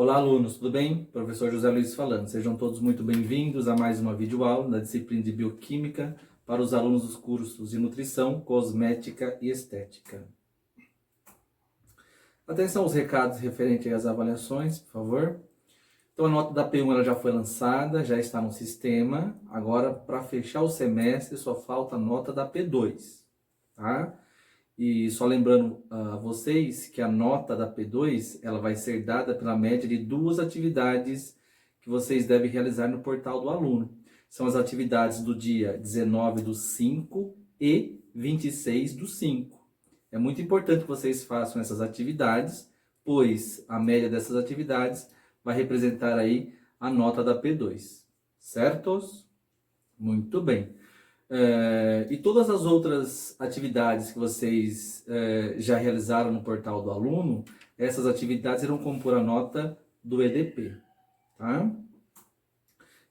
Olá, alunos, tudo bem? Professor José Luiz falando. Sejam todos muito bem-vindos a mais uma videoaula da disciplina de Bioquímica para os alunos dos cursos de Nutrição, Cosmética e Estética. Atenção aos recados referentes às avaliações, por favor. Então, a nota da P1 ela já foi lançada, já está no sistema. Agora, para fechar o semestre, só falta a nota da P2, tá? E só lembrando a vocês que a nota da P2 ela vai ser dada pela média de 2 atividades que vocês devem realizar no portal do aluno. São as atividades do dia 19/5 e 26/5. É muito importante que vocês façam essas atividades, pois a média dessas atividades vai representar aí a nota da P2. Certos? Muito bem. E todas as outras atividades que vocês já realizaram no portal do aluno, essas atividades irão compor a nota do EDP, tá?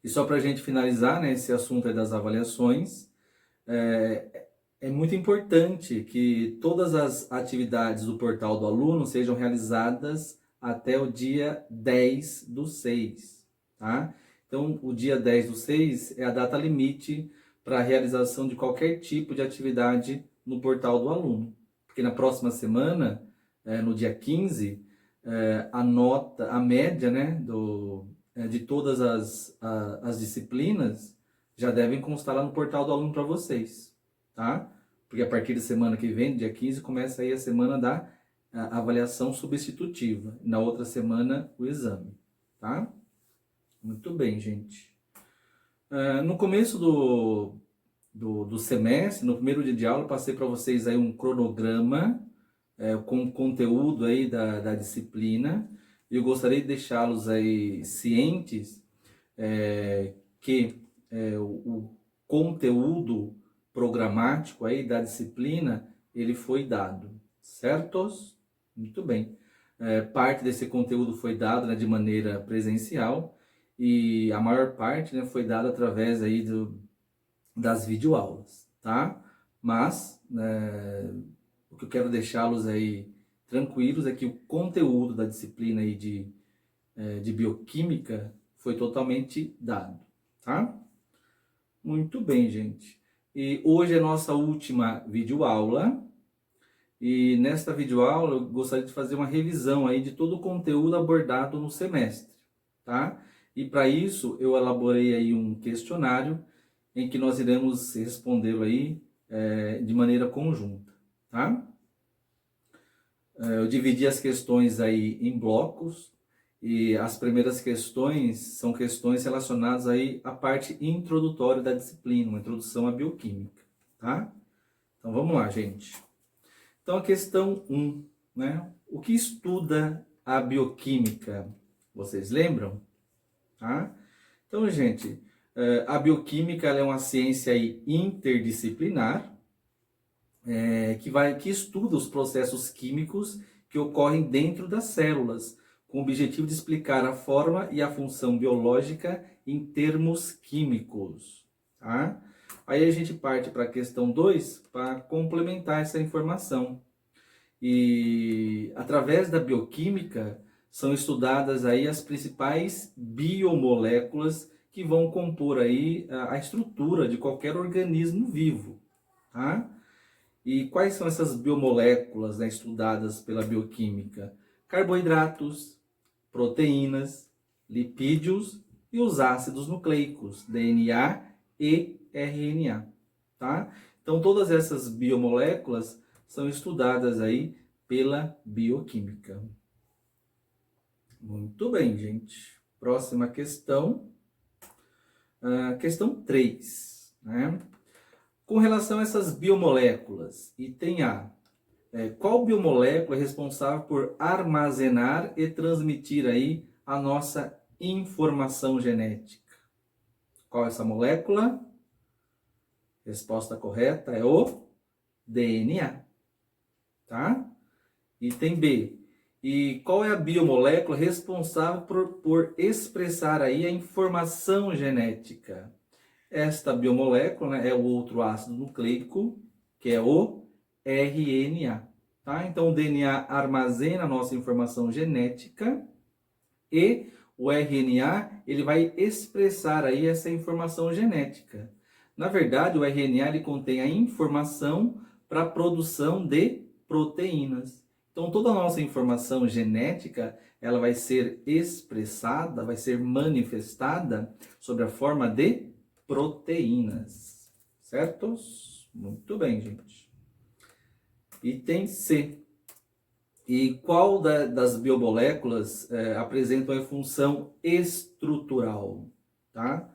E só para a gente finalizar, né, esse assunto aí das avaliações, é muito importante que todas as atividades do portal do aluno sejam realizadas até o dia 10/6, tá? Então, o dia 10/6 é a data limite para a realização de qualquer tipo de atividade no portal do aluno. Porque na próxima semana, no dia 15, a média, né, de todas as disciplinas já devem constar lá no portal do aluno para vocês, tá? Porque a partir da semana que vem, dia 15, começa aí a semana da avaliação substitutiva. Na outra semana, o exame, tá? Muito bem, gente. No começo do semestre, no primeiro dia de aula, eu passei para vocês aí um cronograma com conteúdo aí da disciplina. E eu gostaria de deixá-los aí cientes que o conteúdo programático aí da disciplina, ele foi dado, certos? Muito bem. Parte desse conteúdo foi dado, né, de maneira presencial, e a maior parte, né, foi dada através aí das videoaulas, tá? Mas o que eu quero deixá-los aí tranquilos é que o conteúdo da disciplina aí de bioquímica foi totalmente dado, tá? Muito bem, gente. E hoje é a nossa última videoaula. E nesta videoaula eu gostaria de fazer uma revisão aí de todo o conteúdo abordado no semestre, tá? E para isso eu elaborei aí um questionário em que nós iremos respondê-lo aí de maneira conjunta, tá? Eu dividi as questões aí em blocos e as primeiras questões são questões relacionadas aí à parte introdutória da disciplina, uma introdução à bioquímica, tá? Então vamos lá, gente. Então a questão 1, né? O que estuda a bioquímica? Vocês lembram? Tá? Então, gente, a bioquímica ela é uma ciência aí interdisciplinar que estuda os processos químicos que ocorrem dentro das células, com o objetivo de explicar a forma e a função biológica em termos químicos. Tá? Aí a gente parte para a questão 2 para complementar essa informação. E através da bioquímica são estudadas aí as principais biomoléculas que vão compor aí a estrutura de qualquer organismo vivo, tá? E quais são essas biomoléculas, né, estudadas pela bioquímica? Carboidratos, proteínas, lipídios e os ácidos nucleicos, DNA e RNA, tá? Então todas essas biomoléculas são estudadas aí pela bioquímica. Muito bem, gente. Próxima questão. Questão 3, né? Com relação a essas biomoléculas, item A. Qual biomolécula é responsável por armazenar e transmitir aí a nossa informação genética? Qual é essa molécula? Resposta correta é o DNA. Tá? Item B. E qual é a biomolécula responsável por expressar aí a informação genética? Esta biomolécula, né, é o outro ácido nucleico, que é o RNA. Tá? Então, o DNA armazena a nossa informação genética E o RNA, ele vai expressar aí essa informação genética. Na verdade, o RNA ele contém a informação para a produção de proteínas. Então, toda a nossa informação genética, ela vai ser expressada, vai ser manifestada sob a forma de proteínas. Certos? Muito bem, gente. Item C. E qual das biomoléculas apresentam a função estrutural? Tá?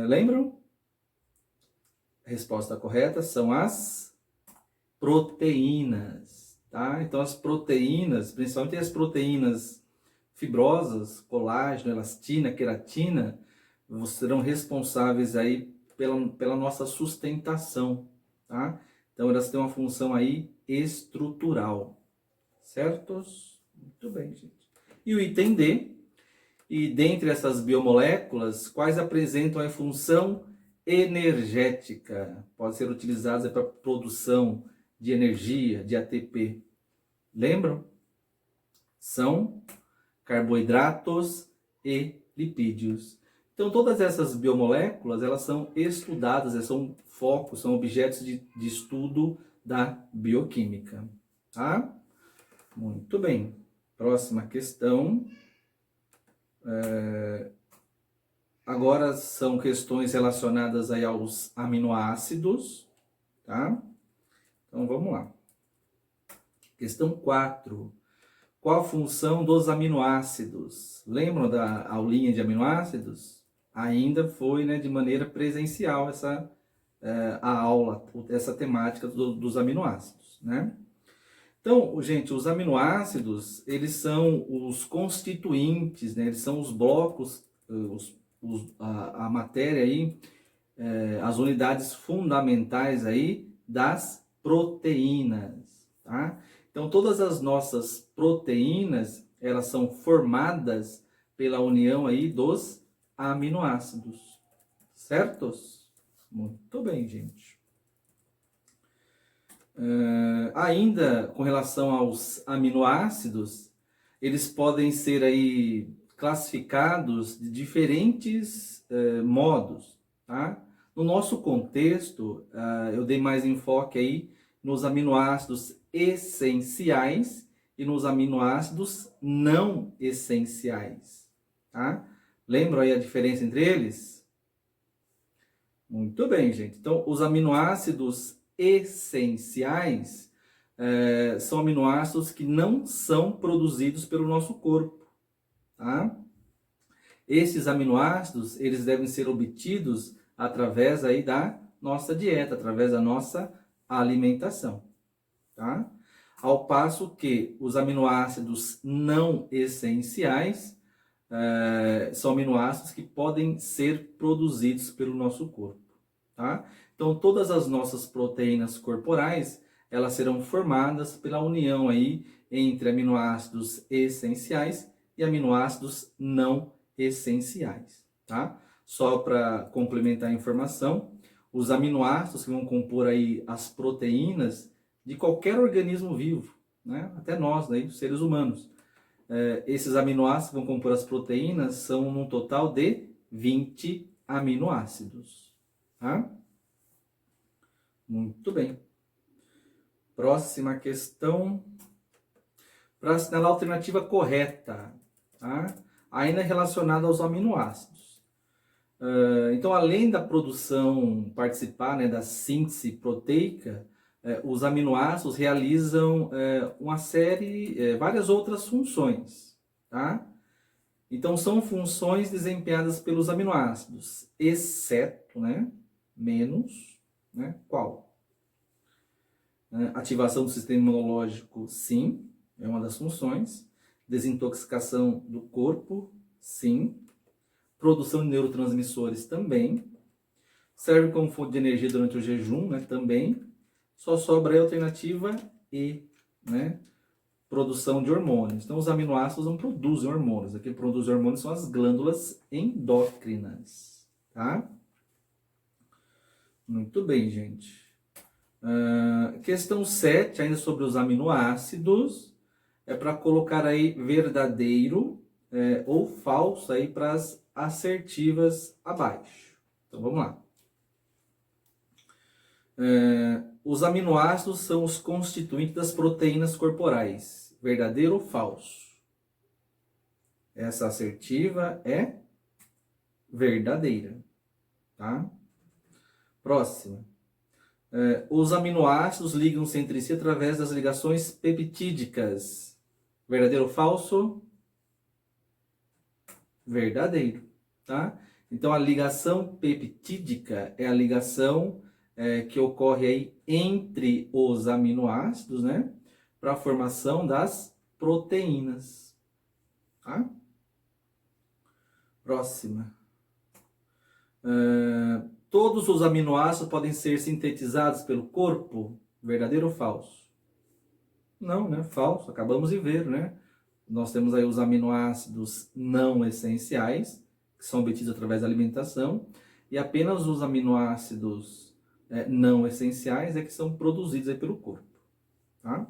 Lembram? A resposta correta são as proteínas. Tá? Então, as proteínas, principalmente as proteínas fibrosas, colágeno, elastina, queratina, serão responsáveis aí pela nossa sustentação. Tá? Então, elas têm uma função aí estrutural. Certos? Muito bem, gente. E o item D, e dentre essas biomoléculas, quais apresentam a função energética? Pode ser utilizadas para produção de energia, de ATP. Lembram? São carboidratos e lipídios. Então, todas essas biomoléculas, elas são estudadas, elas são focos, são objetos de estudo da bioquímica. Tá? Muito bem. Próxima questão. Agora são questões relacionadas aí aos aminoácidos, tá? Então vamos lá. Questão 4. Qual a função dos aminoácidos? Lembram da aulinha de aminoácidos? Ainda foi, né, de maneira presencial a aula, essa temática dos aminoácidos, né? Então, gente, os aminoácidos, eles são os constituintes, né? Eles são os blocos, a matéria aí, as unidades fundamentais aí das proteínas, tá? Então, todas as nossas proteínas, elas são formadas pela união aí dos aminoácidos, certos? Muito bem, gente. Ainda com relação aos aminoácidos, eles podem ser aí classificados de diferentes modos, tá? No nosso contexto, eu dei mais enfoque aí nos aminoácidos essenciais e nos aminoácidos não essenciais, tá? Lembram aí a diferença entre eles? Muito bem, gente. Então, os aminoácidos essenciais são aminoácidos que não são produzidos pelo nosso corpo, tá? Esses aminoácidos, eles devem ser obtidos através aí da nossa dieta, através da nossa alimentação, tá? Ao passo que os aminoácidos não essenciais são aminoácidos que podem ser produzidos pelo nosso corpo, tá? Então, todas as nossas proteínas corporais, elas serão formadas pela união aí entre aminoácidos essenciais e aminoácidos não essenciais, tá? Só para complementar a informação, os aminoácidos que vão compor aí as proteínas de qualquer organismo vivo, né? Até nós, né, seres humanos. Esses aminoácidos que vão compor as proteínas são um total de 20 aminoácidos, tá? Muito bem. Próxima questão. Para assinalar a alternativa correta, tá? Ainda relacionada aos aminoácidos. Então, além da produção, participar, né, da síntese proteica, os aminoácidos realizam uma série, várias outras funções, tá? Então, são funções desempenhadas pelos aminoácidos, exceto, né, menos, né, qual? Ativação do sistema imunológico, sim, é uma das funções. Desintoxicação do corpo, sim. Produção de neurotransmissores, também. Serve como fonte de energia durante o jejum, né, também. Só sobra a alternativa E, né, produção de hormônios. Então, os aminoácidos não produzem hormônios. Aqui produzem hormônios são as glândulas endócrinas, tá? Muito bem, gente. Questão 7, ainda sobre os aminoácidos. é para colocar aí verdadeiro ou falso aí para as assertivas abaixo. Então vamos lá. Os aminoácidos são os constituintes das proteínas corporais. Verdadeiro ou falso? Essa assertiva é verdadeira. Tá? Próxima. Os aminoácidos ligam-se entre si através das ligações peptídicas. Verdadeiro ou falso? Verdadeiro. Tá? Então a ligação peptídica é a ligação que ocorre aí entre os aminoácidos, né? Para a formação das proteínas. Tá? Próxima. Todos os aminoácidos podem ser sintetizados pelo corpo? Verdadeiro ou falso? Não, né? Falso. Acabamos de ver, né? Nós temos aí os aminoácidos não essenciais, que são obtidos através da alimentação, e apenas os aminoácidos não essenciais é que são produzidos aí pelo corpo. Tá?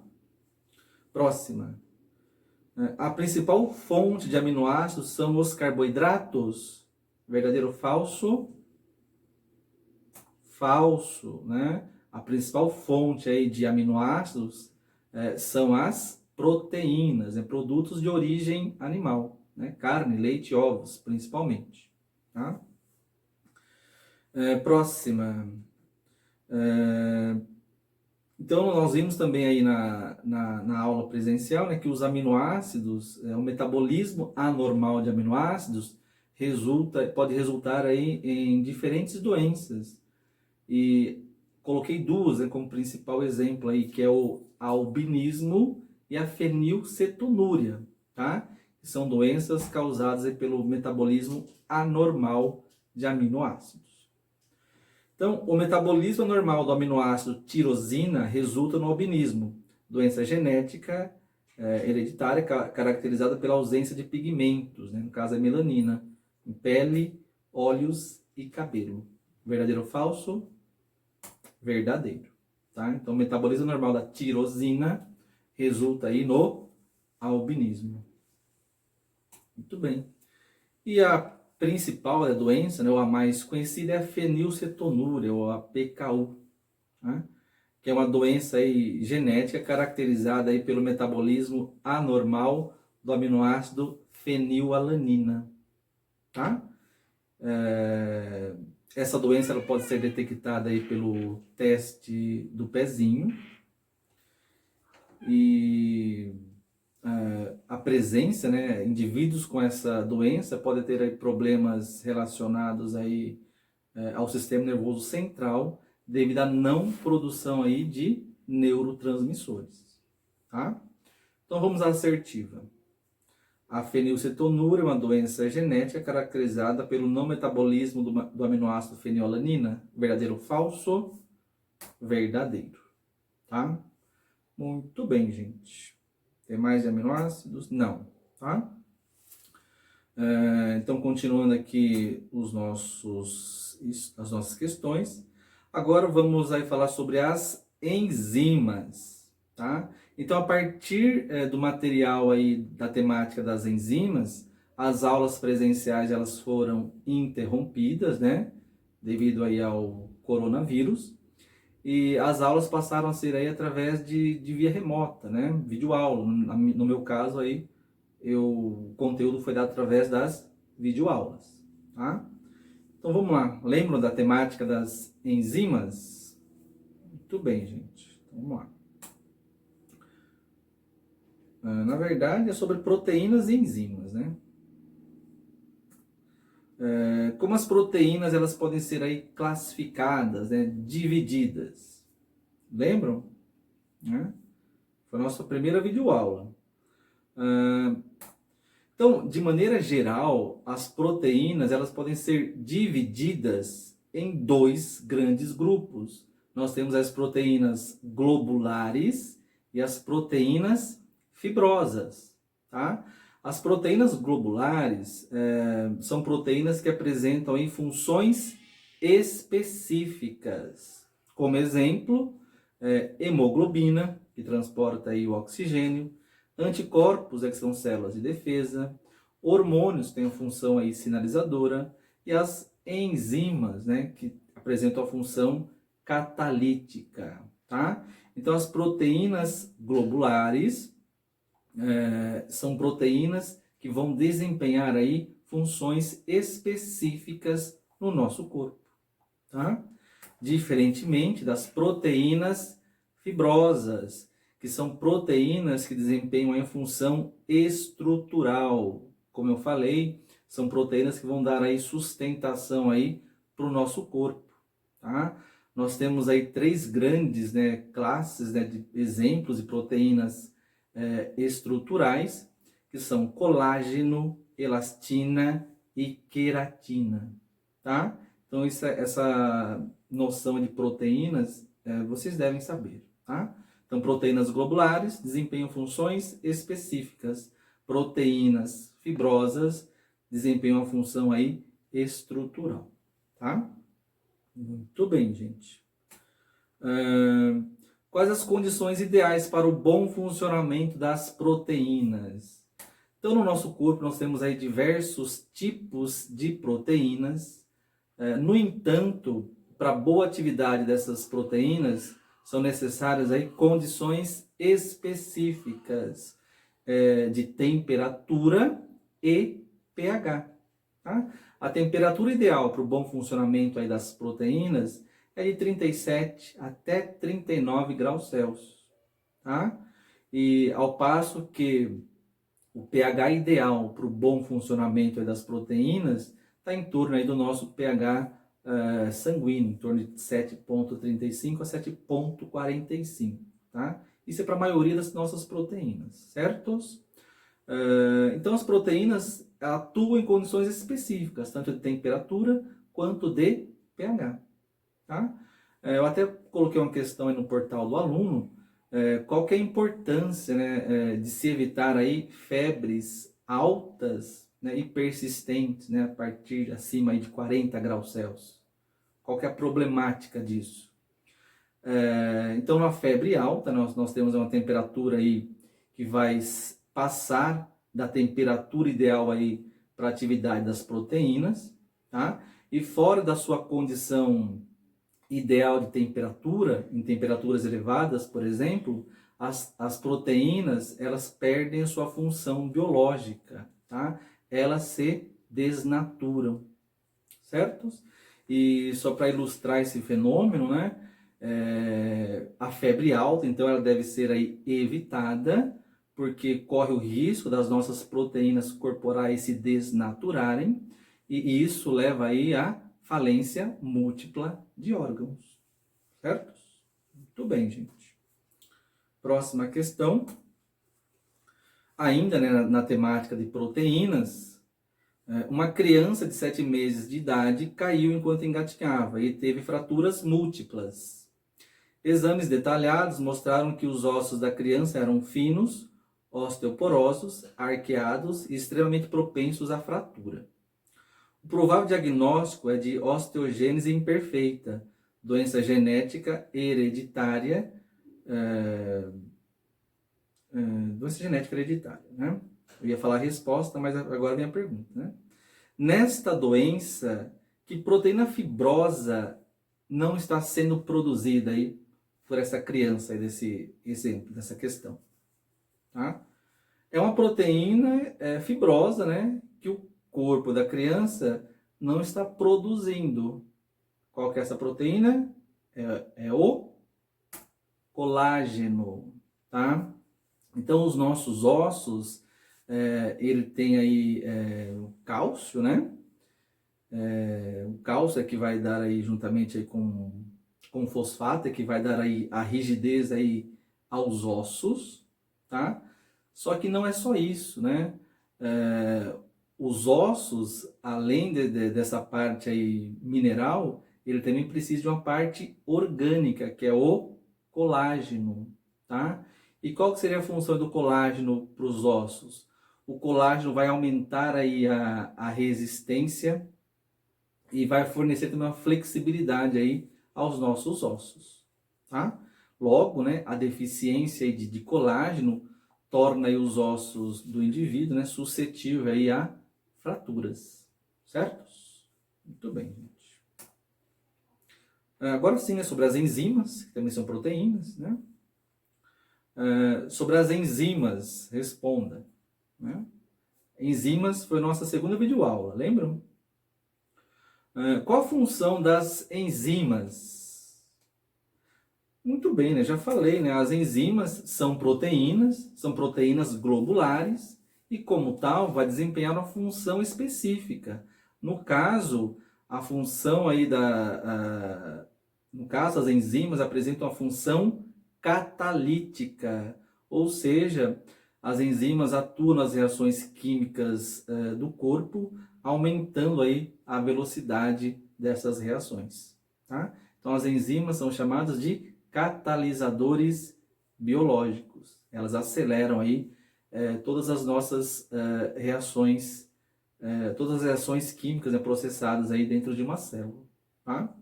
Próxima. A principal fonte de aminoácidos são os carboidratos? Verdadeiro ou falso? Falso, né? A principal fonte aí de aminoácidos são as proteínas, produtos de origem animal, né? Carne, leite, ovos, principalmente. Tá? Próxima. Então, nós vimos também aí na aula presencial, né, que os aminoácidos, o metabolismo anormal de aminoácidos pode resultar aí em diferentes doenças. E coloquei duas, né, como principal exemplo aí, que é o albinismo e a fenilcetonúria, tá? Que são doenças causadas aí pelo metabolismo anormal de aminoácidos. Então, o metabolismo anormal do aminoácido tirosina resulta no albinismo, doença genética hereditária caracterizada pela ausência de pigmentos, né? No caso é melanina, em pele, olhos e cabelo. Verdadeiro ou falso? Verdadeiro. Tá? Então, o metabolismo normal da tirosina resulta aí no albinismo. Muito bem. E a principal doença, né, ou a mais conhecida, é a fenilcetonúria, ou a PKU, né? Que é uma doença aí genética caracterizada aí pelo metabolismo anormal do aminoácido fenilalanina. Tá? Essa doença ela pode ser detectada aí pelo teste do pezinho e a presença, né, indivíduos com essa doença podem ter aí problemas relacionados aí, ao sistema nervoso central devido à não produção aí de neurotransmissores. Tá? Então vamos à assertiva. A fenilcetonúria é uma doença genética caracterizada pelo não metabolismo do aminoácido fenilalanina. Verdadeiro ou falso? Verdadeiro. Tá? Muito bem, gente. Tem mais aminoácidos? Não. Tá? Então, continuando aqui as nossas questões. Agora vamos aí falar sobre as enzimas. Tá? Então, a partir do material aí da temática das enzimas, as aulas presenciais elas foram interrompidas, né? Devido aí ao coronavírus. E as aulas passaram a ser aí através de via remota, né? Videoaula. No meu caso aí, o conteúdo foi dado através das videoaulas, tá? Então vamos lá. Lembram da temática das enzimas? Muito bem, gente. Então, vamos lá. Na verdade, é sobre proteínas e enzimas, né? Como as proteínas elas podem ser aí classificadas, né? Divididas. Lembram? Né? Foi a nossa primeira videoaula. Então, de maneira geral, as proteínas elas podem ser divididas em dois grandes grupos. Nós temos as proteínas globulares e as proteínas fibrosas. Tá? As proteínas globulares são proteínas que apresentam aí funções específicas. Como exemplo, hemoglobina, que transporta aí o oxigênio, Anticorpos, que são células de defesa. Hormônios têm a função aí sinalizadora. E as enzimas, né, que apresentam a função catalítica, tá? Então, as proteínas globulares são proteínas que vão desempenhar aí funções específicas no nosso corpo, tá? Diferentemente das proteínas fibrosas, que são proteínas que desempenham a função estrutural. Como eu falei, são proteínas que vão dar aí sustentação aí para o nosso corpo, tá? Nós temos aí três grandes, né, classes, né, de exemplos de proteínas estruturais, que são colágeno, elastina e queratina, tá? Então essa noção de proteínas vocês devem saber, tá? Então proteínas globulares desempenham funções específicas, proteínas fibrosas desempenham uma função aí estrutural, tá? Muito bem, gente. Quais as condições ideais para o bom funcionamento das proteínas? Então, no nosso corpo, nós temos aí diversos tipos de proteínas. No entanto, para a boa atividade dessas proteínas, são necessárias aí condições específicas de temperatura e pH. Tá? A temperatura ideal para o bom funcionamento aí das proteínas é de 37 até 39 graus Celsius. Tá? E ao passo que o pH ideal para o bom funcionamento aí das proteínas está em torno aí do nosso pH sanguíneo, em torno de 7,35 a 7,45. Tá? Isso é para a maioria das nossas proteínas, certos? Então as proteínas atuam em condições específicas, tanto de temperatura quanto de pH. Tá? Eu até coloquei uma questão aí no portal do aluno, qual que é a importância, né, de se evitar aí febres altas, né, e persistentes, né, a partir acima aí de 40 graus Celsius. Qual que é a problemática disso? Então, na febre alta, nós temos uma temperatura aí que vai passar da temperatura ideal aí para a atividade das proteínas, tá? E fora da sua condição ideal de temperatura, em temperaturas elevadas, por exemplo, as proteínas, elas perdem a sua função biológica, tá? Elas se desnaturam, certo? E só para ilustrar esse fenômeno, né? A febre alta, então, ela deve ser aí evitada, porque corre o risco das nossas proteínas corporais se desnaturarem, e isso leva aí a falência múltipla de órgãos, certo? Muito bem, gente. Próxima questão. Ainda, né, na temática de proteínas, uma criança de 7 meses de idade caiu enquanto engatinhava e teve fraturas múltiplas. Exames detalhados mostraram que os ossos da criança eram finos, osteoporosos, arqueados e extremamente propensos à fratura. O provável diagnóstico é de osteogênese imperfeita, doença genética hereditária, né? Eu ia falar a resposta, mas agora vem a pergunta, né? Nesta doença, que proteína fibrosa não está sendo produzida aí por essa criança, aí desse exemplo, dessa questão, tá? É uma proteína fibrosa, né? Que o corpo da criança não está produzindo. Qual que é essa proteína? É o colágeno, tá? Então, os nossos ossos, ele tem aí o cálcio, né? O cálcio é que vai dar aí, juntamente aí com o fosfato, é que vai dar aí a rigidez aí aos ossos, tá? Só que não é só isso, né? Os ossos, além dessa parte aí mineral, ele também precisa de uma parte orgânica, que é o colágeno, tá? E qual que seria a função do colágeno para os ossos? O colágeno vai aumentar aí a resistência e vai fornecer também uma flexibilidade aí aos nossos ossos, tá? Logo, né, a deficiência de colágeno torna aí os ossos do indivíduo, né, suscetível aí a fraturas, certo? Muito bem, gente. Agora sim, né, sobre as enzimas, que também são proteínas, né? Sobre as enzimas, responda, né? Enzimas foi nossa segunda videoaula, lembram? Qual a função das enzimas? Muito bem, né? Já falei, né? As enzimas são proteínas globulares e, como tal, vai desempenhar uma função específica. No caso, a função aí no caso, as enzimas apresentam a função catalítica, ou seja, as enzimas atuam nas reações químicas do corpo, aumentando aí a velocidade dessas reações, tá? Então, as enzimas são chamadas de catalisadores biológicos. Elas aceleram aí todas as nossas reações, todas as reações químicas, né, processadas aí dentro de uma célula, tá?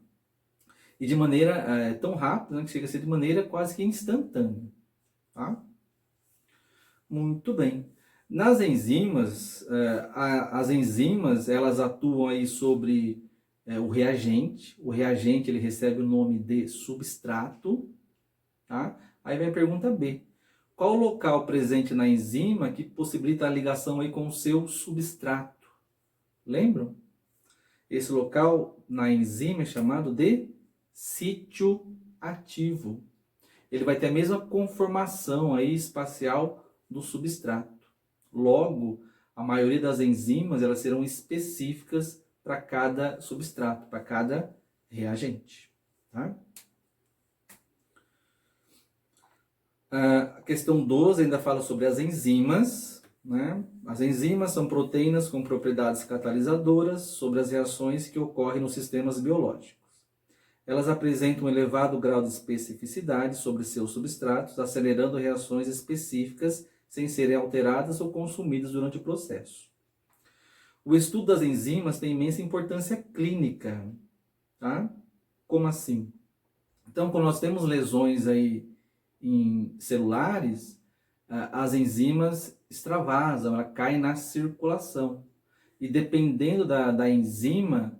E de maneira tão rápida, né, que chega a ser de maneira quase que instantânea, tá? Muito bem. Nas enzimas, as enzimas, elas atuam aí sobre o reagente. O reagente, ele recebe o nome de substrato, tá? Aí vem a pergunta B. Qual o local presente na enzima que possibilita a ligação aí com o seu substrato? Lembram? Esse local na enzima é chamado de sítio ativo. Ele vai ter a mesma conformação aí espacial do substrato. Logo, a maioria das enzimas elas serão específicas para cada substrato, para cada reagente. Tá? A questão 12 ainda fala sobre as enzimas, né? As enzimas são proteínas com propriedades catalisadoras sobre as reações que ocorrem nos sistemas biológicos. Elas apresentam um elevado grau de especificidade sobre seus substratos, acelerando reações específicas sem serem alteradas ou consumidas durante o processo. O estudo das enzimas tem imensa importância clínica, tá? Como assim? Então, quando nós temos lesões aí em celulares, as enzimas extravasam, ela cai na circulação. E dependendo da enzima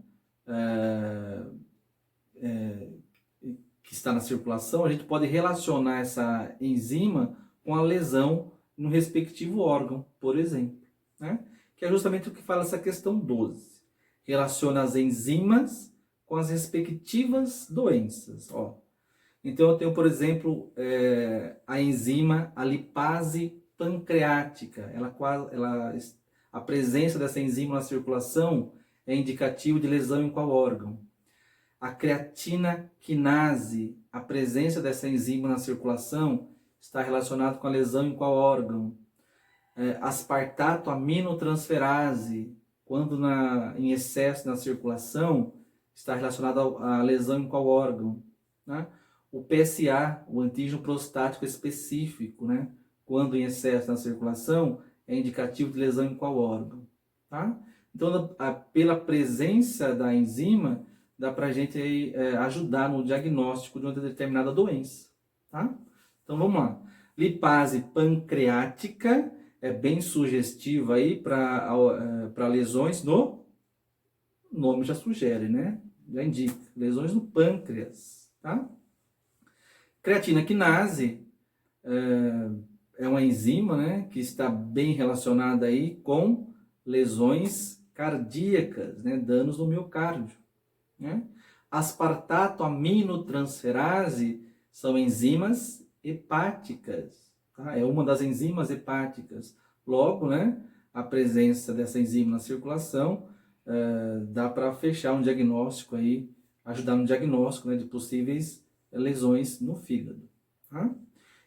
que está na circulação, a gente pode relacionar essa enzima com a lesão no respectivo órgão, por exemplo, né? Que é justamente o que fala essa questão 12. Relaciona as enzimas com as respectivas doenças. Ó. Então, eu tenho, por exemplo, a enzima, a lipase pancreática. A presença dessa enzima na circulação é indicativo de lesão em qual órgão? A creatina quinase, a presença dessa enzima na circulação, está relacionada com a lesão em qual órgão? Aspartato aminotransferase, quando em excesso na circulação, está relacionado à lesão em qual órgão? Né? O PSA, o antígeno prostático específico, né? Quando em excesso na circulação, é indicativo de lesão em qual órgão? Tá? Então, pela presença da enzima, dá para a gente aí, ajudar no diagnóstico de uma determinada doença. Tá? Então, vamos lá. Lipase pancreática é bem sugestiva aí para lesões no... O nome já sugere, né? Já indica. Lesões no pâncreas. Tá? Creatina quinase é uma enzima, né, que está bem relacionada aí com lesões cardíacas, né, danos no miocárdio. Né? Aspartato aminotransferase são enzimas hepáticas. Tá? É uma das enzimas hepáticas. Logo, né, a presença dessa enzima na circulação dá para fechar um diagnóstico aí, ajudar no diagnóstico, né, de possíveis lesões no fígado. Tá?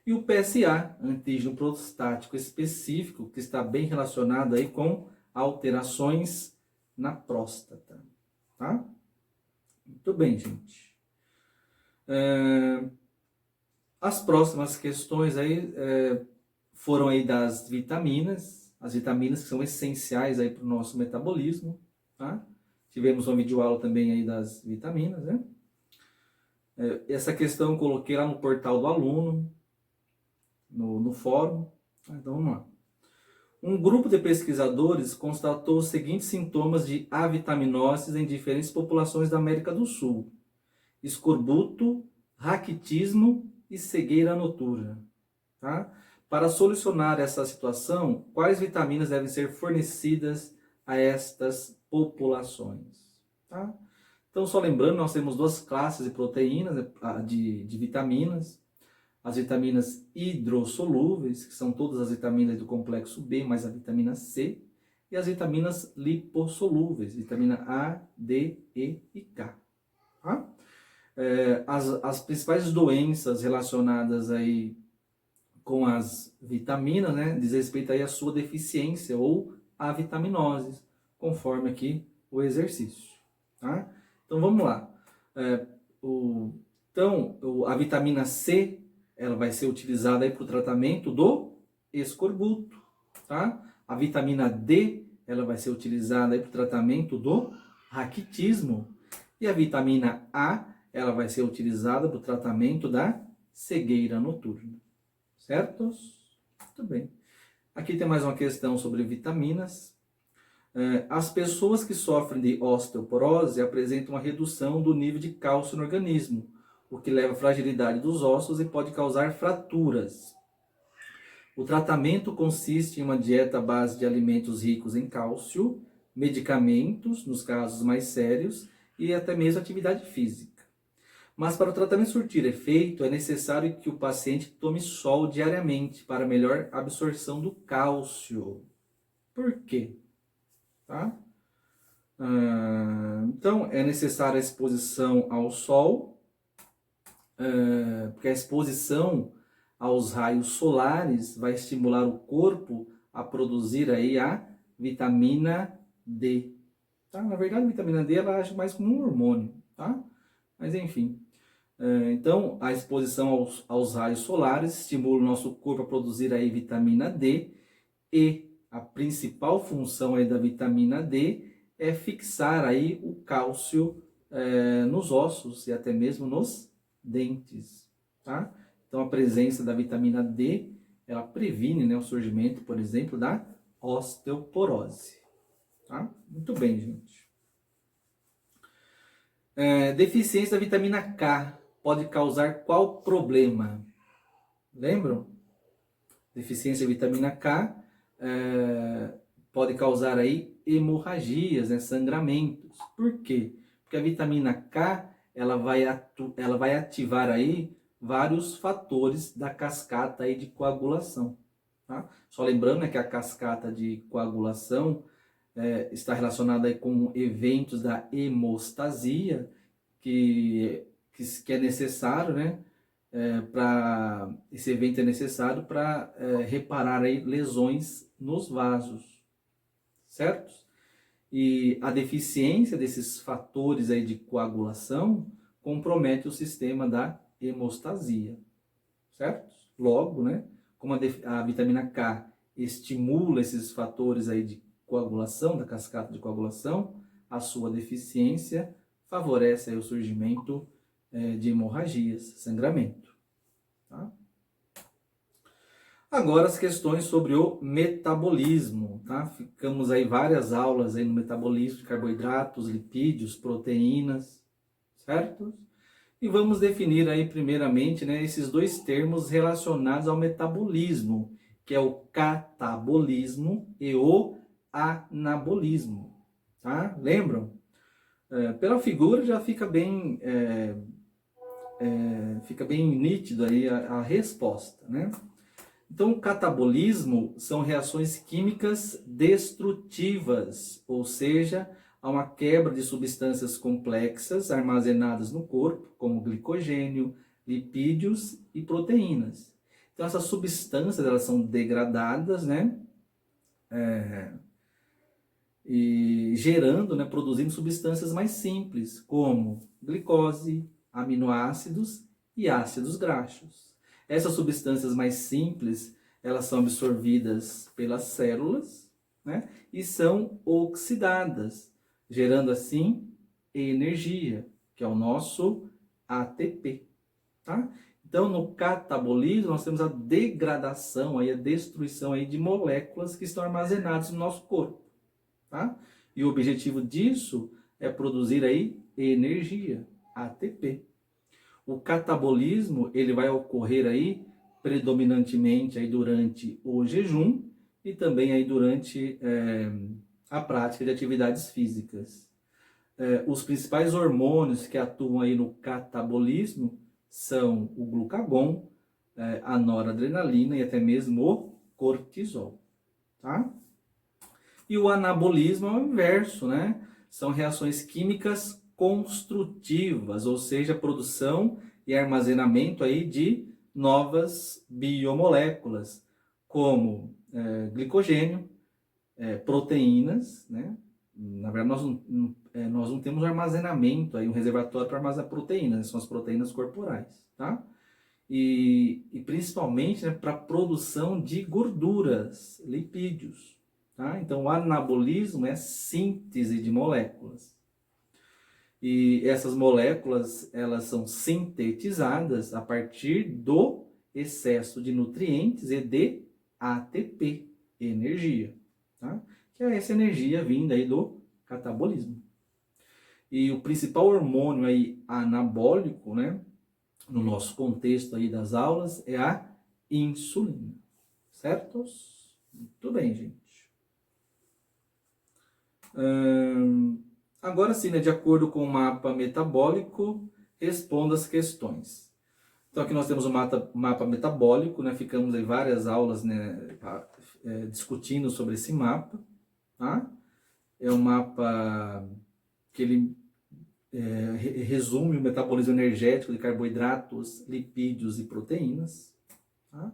E o PSA, antígeno prostático específico, que está bem relacionado aí com alterações na próstata. Tá? Muito bem, gente. As próximas questões aí foram aí das vitaminas, as vitaminas que são essenciais aí para o nosso metabolismo, tá? Tivemos uma videoaula também aí das vitaminas, né? Essa questão eu coloquei lá no portal do aluno, no fórum. Então vamos lá. Um grupo de pesquisadores constatou os seguintes sintomas de avitaminose em diferentes populações da América do Sul: escorbuto, raquitismo e cegueira noturna. Tá? Para solucionar essa situação, quais vitaminas devem ser fornecidas a estas populações? Tá? Então, só lembrando, nós temos duas classes de proteínas, de vitaminas. As vitaminas hidrossolúveis, que são todas as vitaminas do complexo B, mais a vitamina C, e as vitaminas lipossolúveis, vitamina A, D, E e K. Tá? As principais doenças relacionadas aí com as vitaminas, né, diz respeito aí à sua deficiência ou a vitaminose, conforme aqui o exercício. Tá? Então vamos lá. A vitamina C, ela vai ser utilizada para o tratamento do escorbuto, tá? A vitamina D, ela vai ser utilizada para o tratamento do raquitismo. E a vitamina A, ela vai ser utilizada para o tratamento da cegueira noturna. Certos? Muito bem. Aqui tem mais uma questão sobre vitaminas. As pessoas que sofrem de osteoporose apresentam uma redução do nível de cálcio no organismo, o que leva à fragilidade dos ossos e pode causar fraturas. O tratamento consiste em uma dieta à base de alimentos ricos em cálcio, medicamentos, nos casos mais sérios, e até mesmo atividade física. Mas para o tratamento surtir efeito, é necessário que o paciente tome sol diariamente para melhor absorção do cálcio. Por quê? Tá? Então, é necessária a exposição ao sol, porque a exposição aos raios solares vai estimular o corpo a produzir aí a vitamina D. Tá? Na verdade, a vitamina D ela age mais como um hormônio, tá? Mas enfim. Então, a exposição aos raios solares estimula o nosso corpo a produzir aí vitamina D, e a principal função aí da vitamina D é fixar aí o cálcio nos ossos e até mesmo nos dentes, tá? Então, a presença da vitamina D, ela previne, né, o surgimento, por exemplo, da osteoporose, tá? Muito bem, gente. Deficiência da vitamina K pode causar qual problema? Lembram? Deficiência de vitamina K pode causar aí hemorragias, né, sangramentos. Por quê? Porque a vitamina K ela vai ativar aí vários fatores da cascata aí de coagulação. Tá? Só lembrando, né, que a cascata de coagulação está relacionada aí com eventos da hemostasia, que é necessário, né? Esse evento é necessário para reparar aí lesões nos vasos, certo? E a deficiência desses fatores aí de coagulação compromete o sistema da hemostasia, certo? Logo, né? Como a vitamina K estimula esses fatores aí de coagulação, da cascata de coagulação, a sua deficiência favorece aí o surgimento de hemorragias, sangramento. Tá? Agora as questões sobre o metabolismo. Tá? Ficamos aí várias aulas aí no metabolismo de carboidratos, lipídios, proteínas, certo? E vamos definir aí primeiramente, né, esses dois termos relacionados ao metabolismo, que é o catabolismo e o anabolismo. Tá? Lembram? Pela figura já fica bem nítido aí a resposta, né? Então, o catabolismo são reações químicas destrutivas, ou seja, há uma quebra de substâncias complexas armazenadas no corpo, como glicogênio, lipídios e proteínas. Então, essas substâncias elas são degradadas, né? E gerando, né, produzindo substâncias mais simples, como glicose, aminoácidos e ácidos graxos. Essas substâncias mais simples, elas são absorvidas pelas células, né, e são oxidadas, gerando assim energia, que é o nosso ATP. Tá? Então, no catabolismo, nós temos a degradação, aí, a destruição aí de moléculas que estão armazenadas no nosso corpo. Tá? E o objetivo disso é produzir aí energia, ATP. O catabolismo ele vai ocorrer aí predominantemente aí durante o jejum e também aí durante a prática de atividades físicas. Os principais hormônios que atuam aí no catabolismo são o glucagon, a noradrenalina e até mesmo o cortisol, tá? E o anabolismo é o inverso, né? São reações químicas construtivas, ou seja, produção e armazenamento aí de novas biomoléculas, como glicogênio, proteínas, né? Na verdade, nós não temos armazenamento, aí, um reservatório para armazenar proteínas, são as proteínas corporais, tá? E principalmente, né, para a produção de gorduras, lipídios, tá? Então, o anabolismo é síntese de moléculas. E essas moléculas, elas são sintetizadas a partir do excesso de nutrientes e de ATP, energia, tá? Que é essa energia vinda aí do catabolismo. E o principal hormônio aí anabólico, né, no nosso contexto aí das aulas, é a insulina. Certo? Muito bem, gente. Agora sim, né, de acordo com o mapa metabólico, responda as questões. Então aqui nós temos o mapa metabólico, né, ficamos em várias aulas, né, discutindo sobre esse mapa. Tá? É um mapa que ele resume o metabolismo energético de carboidratos, lipídios e proteínas. Tá?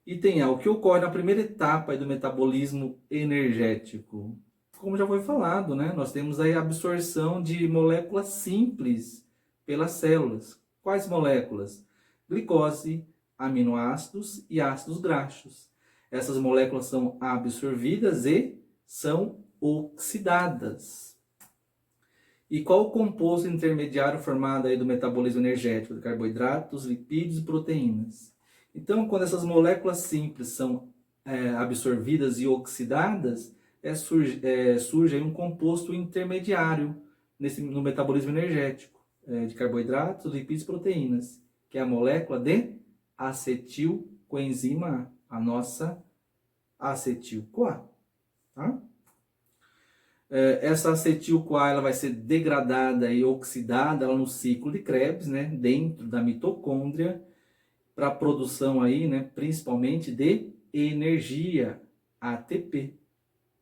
E tem o que ocorre na primeira etapa aí do metabolismo energético. Como já foi falado, né? Nós temos aí a absorção de moléculas simples pelas células. Quais moléculas? Glicose, aminoácidos e ácidos graxos. Essas moléculas são absorvidas e são oxidadas. E qual o composto intermediário formado aí do metabolismo energético? De carboidratos, lipídios e proteínas. Então, quando essas moléculas simples são absorvidas e oxidadas, surge aí um composto intermediário no metabolismo energético de carboidratos, lipídios e proteínas, que é a molécula de acetilcoenzima A, a nossa acetil-CoA. Tá? Essa acetil-CoA ela vai ser degradada e oxidada no ciclo de Krebs, né, dentro da mitocôndria, para a produção aí, né, principalmente de energia, ATP.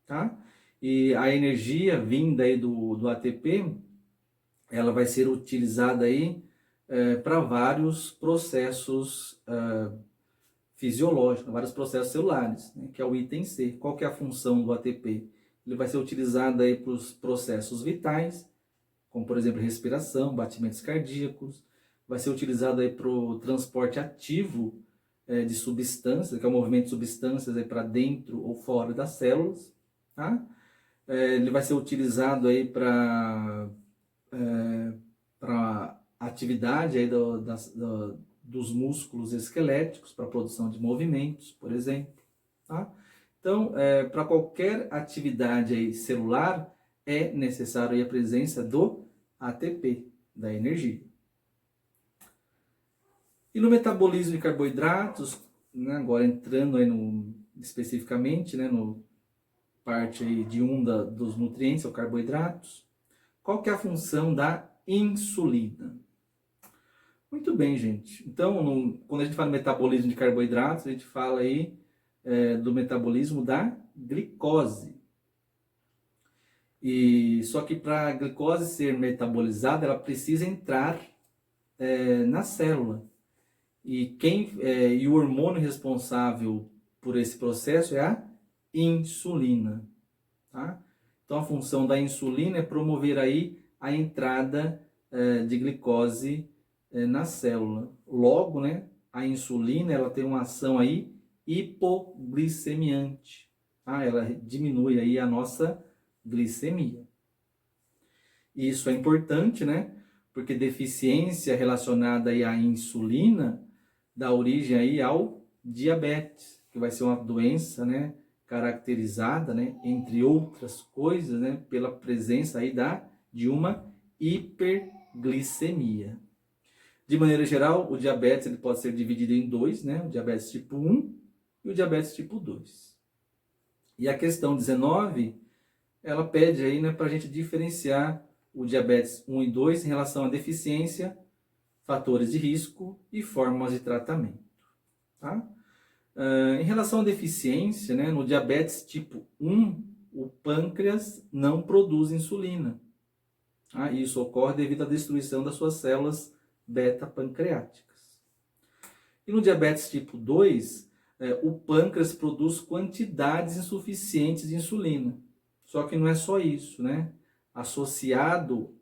Tá? E a energia vinda aí do ATP, ela vai ser utilizada aí para vários processos fisiológicos, vários processos celulares, né, que é o item C. Qual que é a função do ATP? Ele vai ser utilizado aí para os processos vitais, como por exemplo respiração, batimentos cardíacos, vai ser utilizado aí para o transporte ativo de substâncias, que é o movimento de substâncias para dentro ou fora das células, tá? Ele vai ser utilizado aí para atividade aí dos músculos esqueléticos, para a produção de movimentos, por exemplo, tá? Então, para qualquer atividade aí celular, é necessário aí a presença do ATP, da energia. E no metabolismo de carboidratos, né, agora entrando aí especificamente, né, no parte aí de dos nutrientes, ou carboidratos, qual que é a função da insulina? Muito bem, gente. Então, quando a gente fala em metabolismo de carboidratos, a gente fala aí do metabolismo da glicose. E só que para a glicose ser metabolizada, ela precisa entrar na célula. E o hormônio responsável por esse processo é a insulina. Tá? Então a função da insulina é promover aí a entrada de glicose na célula. Logo, né, a insulina ela tem uma ação aí hipoglicemiante. Tá? Ela diminui aí a nossa glicemia. Isso é importante, né? Porque deficiência relacionada aí à insulina dá origem aí ao diabetes, que vai ser uma doença, né, caracterizada, né, entre outras coisas, né, pela presença aí de uma hiperglicemia. De maneira geral, o diabetes ele pode ser dividido em dois, né, o diabetes tipo 1 e o diabetes tipo 2. E a questão 19, ela pede aí, né, para a gente diferenciar o diabetes 1 e 2 em relação à deficiência, fatores de risco e formas de tratamento. Tá? Em relação à deficiência, né, no diabetes tipo 1, o pâncreas não produz insulina. Tá? Isso ocorre devido à destruição das suas células beta-pancreáticas. E no diabetes tipo 2, o pâncreas produz quantidades insuficientes de insulina. Só que não é só isso, né? Associado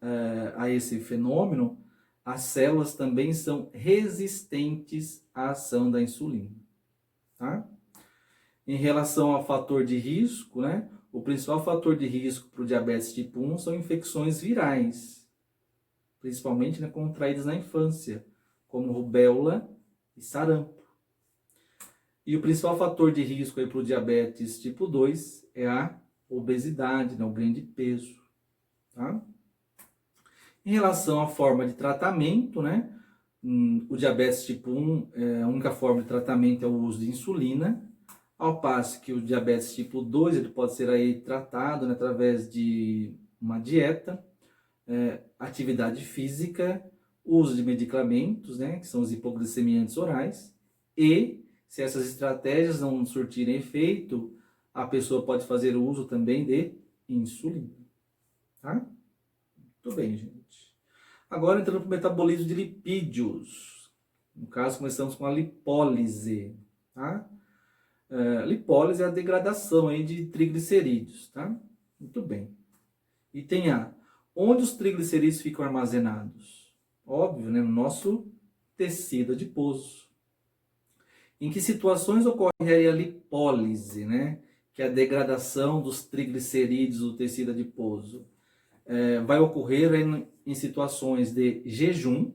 a esse fenômeno, as células também são resistentes à ação da insulina. Tá? Em relação ao fator de risco, né? O principal fator de risco para o diabetes tipo 1 são infecções virais, principalmente, né, contraídas na infância, como rubéola e sarampo. E o principal fator de risco para o diabetes tipo 2 é a obesidade, né, o ganho de peso. Tá? Em relação à forma de tratamento, né, o diabetes tipo 1, a única forma de tratamento é o uso de insulina, ao passo que o diabetes tipo 2 ele pode ser aí tratado, né, através de uma dieta, atividade física, uso de medicamentos, né, que são os hipoglicemiantes orais, e se essas estratégias não surtirem efeito, a pessoa pode fazer o uso também de insulina. Tá? Muito bem, gente. Agora entrando para o metabolismo de lipídios. No caso, começamos com a lipólise. Tá? Lipólise é a degradação aí de triglicerídeos. Tá? Muito bem. Item A. Onde os triglicerídeos ficam armazenados? Óbvio, né? No nosso tecido adiposo. Em que situações ocorre aí a lipólise, né? Que é a degradação dos triglicerídeos do tecido adiposo? Vai ocorrer em situações de jejum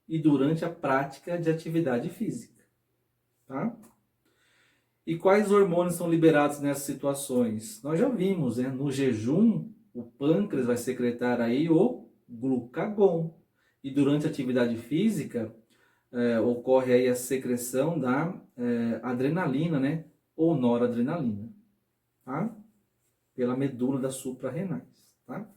e durante a prática de atividade física. Tá? E quais hormônios são liberados nessas situações? Nós já vimos, né? No jejum, o pâncreas vai secretar aí o glucagon. E durante a atividade física, ocorre aí a secreção da adrenalina, né? Ou noradrenalina, tá? Pela medula das suprarrenais, tá?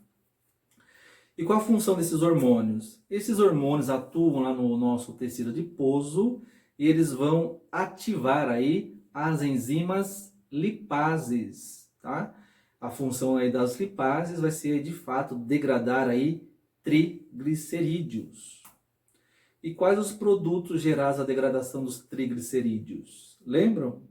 E qual a função desses hormônios? Esses hormônios atuam lá no nosso tecido adiposo e eles vão ativar aí as enzimas lipases, tá? A função aí das lipases vai ser, de fato, degradar aí triglicerídeos. E quais os produtos gerais da degradação dos triglicerídeos? Lembram?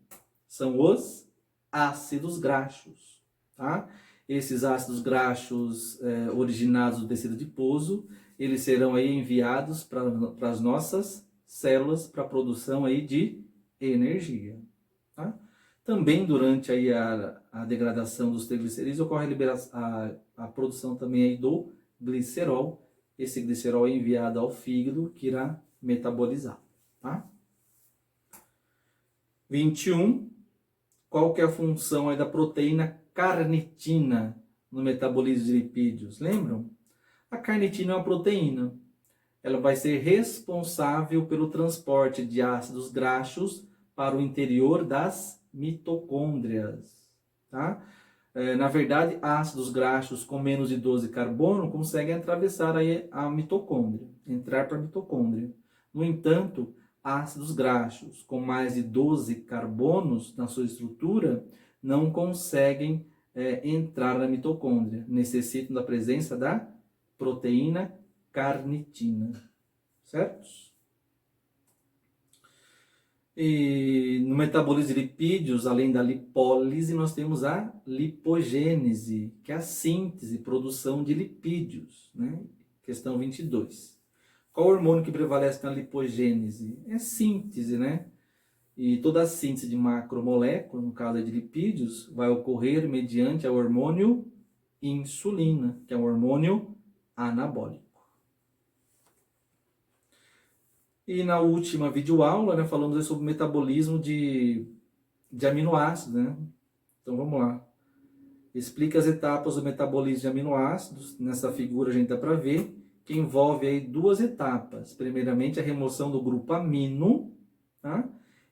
São os ácidos graxos, tá? Esses ácidos graxos originados do tecido adiposo, eles serão aí enviados para as nossas células para a produção aí de energia, tá? Também durante aí a degradação dos triglicerídeos ocorre a produção também aí do glicerol. Esse glicerol é enviado ao fígado que irá metabolizar, tá? 21. Qual que é a função aí da proteína carnitina no metabolismo de lipídios? Lembram? A carnitina é uma proteína. Ela vai ser responsável pelo transporte de ácidos graxos para o interior das mitocôndrias. Tá? Na verdade, ácidos graxos com menos de 12 carbono conseguem atravessar aí a mitocôndria, entrar para a mitocôndria. No entanto, ácidos graxos com mais de 12 carbonos na sua estrutura não conseguem entrar na mitocôndria, necessitam da presença da proteína carnitina, certo? E no metabolismo de lipídios, além da lipólise, nós temos a lipogênese, que é a síntese, produção de lipídios, né? Questão 22. Qual hormônio que prevalece na lipogênese? É síntese, né? E toda a síntese de macromoléculas, no caso de lipídios, vai ocorrer mediante o hormônio insulina, que é um hormônio anabólico. E na última videoaula, né, falamos aí sobre o metabolismo de aminoácidos, né? Então vamos lá. Explica as etapas do metabolismo de aminoácidos. Nessa figura a gente dá para ver que envolve aí duas etapas. Primeiramente, a remoção do grupo amino, tá?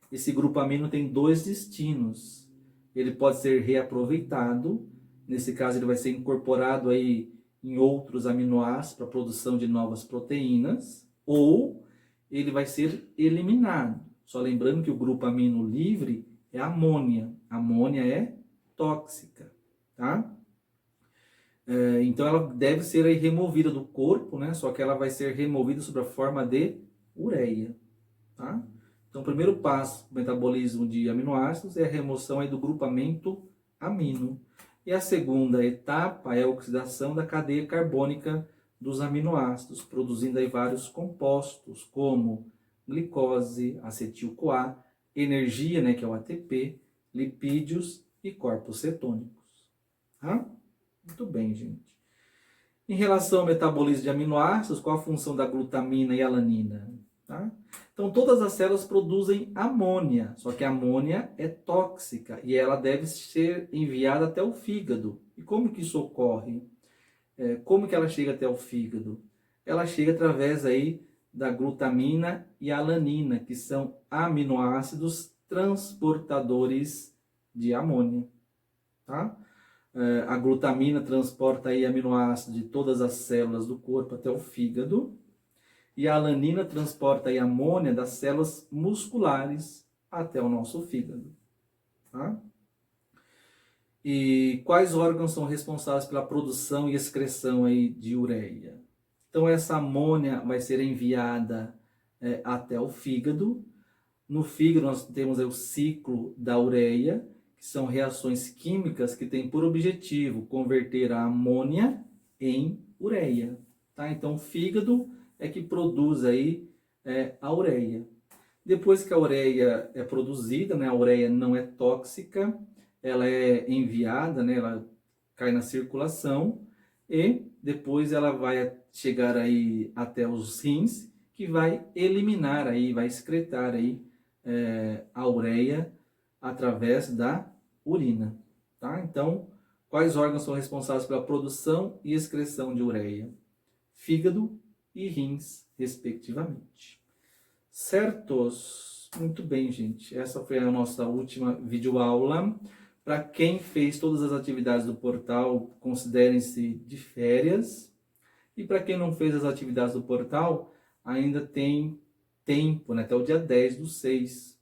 Esse grupo amino tem dois destinos. Ele pode ser reaproveitado, nesse caso ele vai ser incorporado aí em outros aminoácidos para a produção de novas proteínas, ou ele vai ser eliminado. Só lembrando que o grupo amino livre é amônia. A amônia é tóxica, tá? Então ela deve ser aí removida do corpo, né? Só que ela vai ser removida sob a forma de ureia, tá? Então o primeiro passo do metabolismo de aminoácidos é a remoção aí do grupamento amino. E a segunda etapa é a oxidação da cadeia carbônica dos aminoácidos, produzindo aí vários compostos, como glicose, acetil-CoA, energia, né, que é o ATP, lipídios e corpos cetônicos. Tá? Muito bem, gente. Em relação ao metabolismo de aminoácidos, qual a função da glutamina e alanina? Tá? Então, todas as células produzem amônia, só que a amônia é tóxica e ela deve ser enviada até o fígado. E como que isso ocorre? Como que ela chega até o fígado? Ela chega através aí da glutamina e alanina, que são aminoácidos transportadores de amônia. Tá? A glutamina transporta aí aminoácidos de todas as células do corpo até o fígado. E a alanina transporta aí amônia das células musculares até o nosso fígado. Tá? E quais órgãos são responsáveis pela produção e excreção aí de ureia? Então essa amônia vai ser enviada até o fígado. No fígado nós temos aí o ciclo da ureia, que são reações químicas que têm por objetivo converter a amônia em ureia. Tá? Então o fígado é que produz aí a ureia. Depois que a ureia é produzida, né, a ureia não é tóxica, ela é enviada, né, ela cai na circulação e depois ela vai chegar aí até os rins, que vai eliminar aí, vai excretar aí a ureia através da urina, tá? Então, quais órgãos são responsáveis pela produção e excreção de ureia? Fígado e rins, respectivamente. Certos? Muito bem, gente. Essa foi a nossa última videoaula. Para quem fez todas as atividades do portal, considerem-se de férias. E para quem não fez as atividades do portal, ainda tem tempo, né? Até o dia 10/6.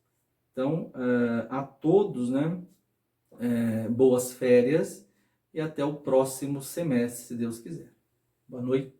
Então, a todos, né? Boas férias e até o próximo semestre, se Deus quiser. Boa noite.